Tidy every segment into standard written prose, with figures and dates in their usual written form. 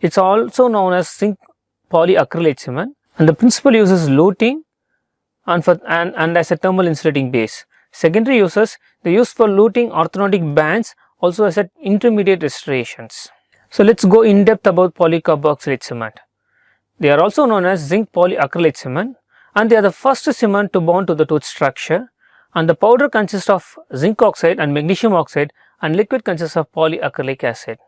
It's also known as zinc polyacrylate cement, and the principal uses luting and as a thermal insulating base. Secondary uses, they use for luting orthodontic bands, also as intermediate restorations. So let's go in depth about polycarboxylate cement. They are also known as zinc polyacrylate cement, and they are the first cement to bond to the tooth structure, and the powder consists of zinc oxide and magnesium oxide, and liquid consists of polyacrylic acid.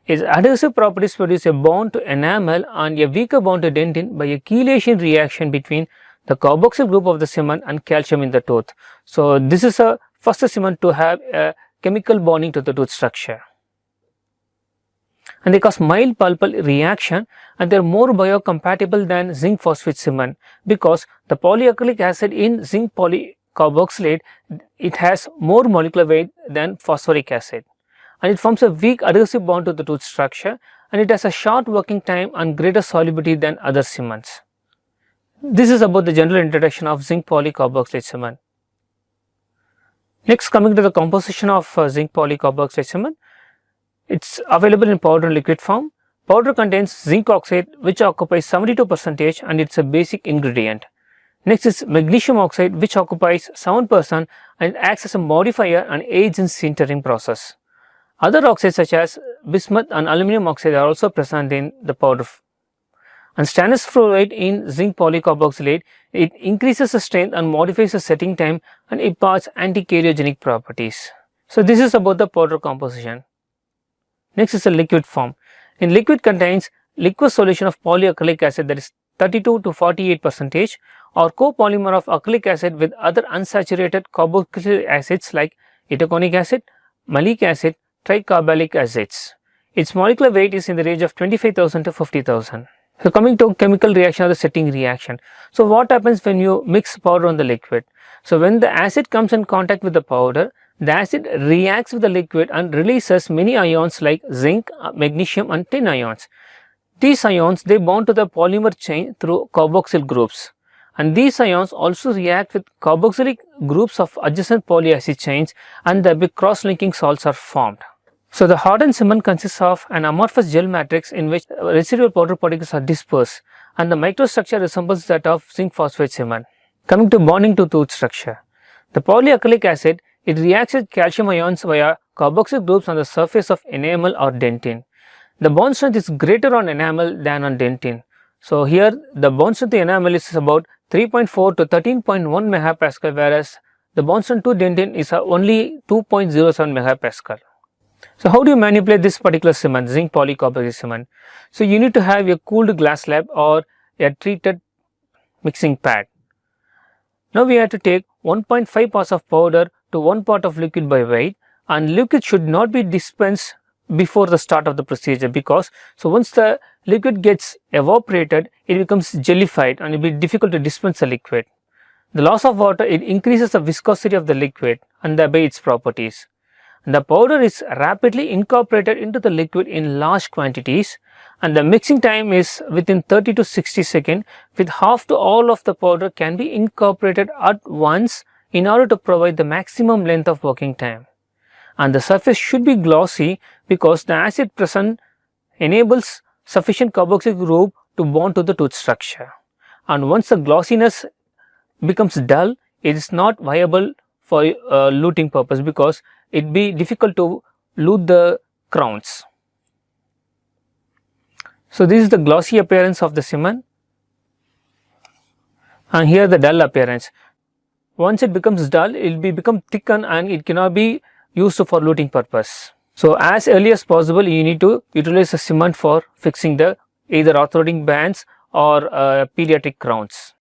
Its adhesive properties produce a bond to enamel and a weaker bond to dentin by a chelation reaction between the carboxyl group of the cement and calcium in the tooth. So this is a first cement to have a chemical bonding to the tooth structure, and they cause mild pulpal reaction, and they are more biocompatible than zinc phosphate cement because the polyacrylic acid in zinc polycarboxylate, it has more molecular weight than phosphoric acid, and it forms a weak adhesive bond to the tooth structure, and it has a short working time and greater solubility than other cements. This is about the general introduction of zinc polycarboxylate cement. Next, coming to the composition of zinc polycarboxylate cement, it's available in powder and liquid form. Powder contains zinc oxide, which occupies 72% and it's a basic ingredient. Next is magnesium oxide, which occupies 7% and acts as a modifier and aids in sintering process. Other oxides such as bismuth and aluminum oxide are also present in the powder. And stannous fluoride in zinc polycarboxylate, it increases the strength and modifies the setting time and imparts anti-karyogenic properties. So this is about the powder composition. Next is the liquid form. In liquid contains liquid solution of polyacrylic acid, that is 32 to 48%, or copolymer of acrylic acid with other unsaturated carboxylic acids like itaconic acid, malic acid, tricarbalic acids. Its molecular weight is in the range of 25,000 to 50,000. So coming to chemical reaction or the setting reaction. So what happens when you mix powder on the liquid? So when the acid comes in contact with the powder, the acid reacts with the liquid and releases many ions like zinc, magnesium and tin ions. These ions, they bond to the polymer chain through carboxyl groups, and these ions also react with carboxylic groups of adjacent polyacid chains, and the big cross-linking salts are formed. So the hardened cement consists of an amorphous gel matrix in which residual powder particles are dispersed, and the microstructure resembles that of zinc phosphate cement. Coming to bonding to tooth structure, the polyacrylic acid, it reacts with calcium ions via carboxyl groups on the surface of enamel or dentin. The bond strength is greater on enamel than on dentin. So here the bond strength to enamel is about 3.4 to 13.1 megapascal, whereas the bond strength to dentin is only 2.07 megapascal. So how do you manipulate this particular cement, zinc polycarboxylate cement? So you need to have a cooled glass slab or a treated mixing pad. Now we have to take 1.5 parts of powder to 1 part of liquid by weight, and liquid should not be dispensed before the start of the procedure, because once the liquid gets evaporated, it becomes jellified and it will be difficult to dispense the liquid. The loss of water, it increases the viscosity of the liquid and thereby its properties. The powder is rapidly incorporated into the liquid in large quantities, and the mixing time is within 30 to 60 seconds, with half to all of the powder can be incorporated at once in order to provide the maximum length of working time. And the surface should be glossy because the acid present enables sufficient carboxyl group to bond to the tooth structure. And once the glossiness becomes dull, it is not viable for luting purpose because it be difficult to lute the crowns. So this is the glossy appearance of the cement, and here the dull appearance. Once it becomes dull, it will become thickened and it cannot be used for luting purpose. So as early as possible, you need to utilize the cement for fixing the either orthodontic bands or pediatric crowns.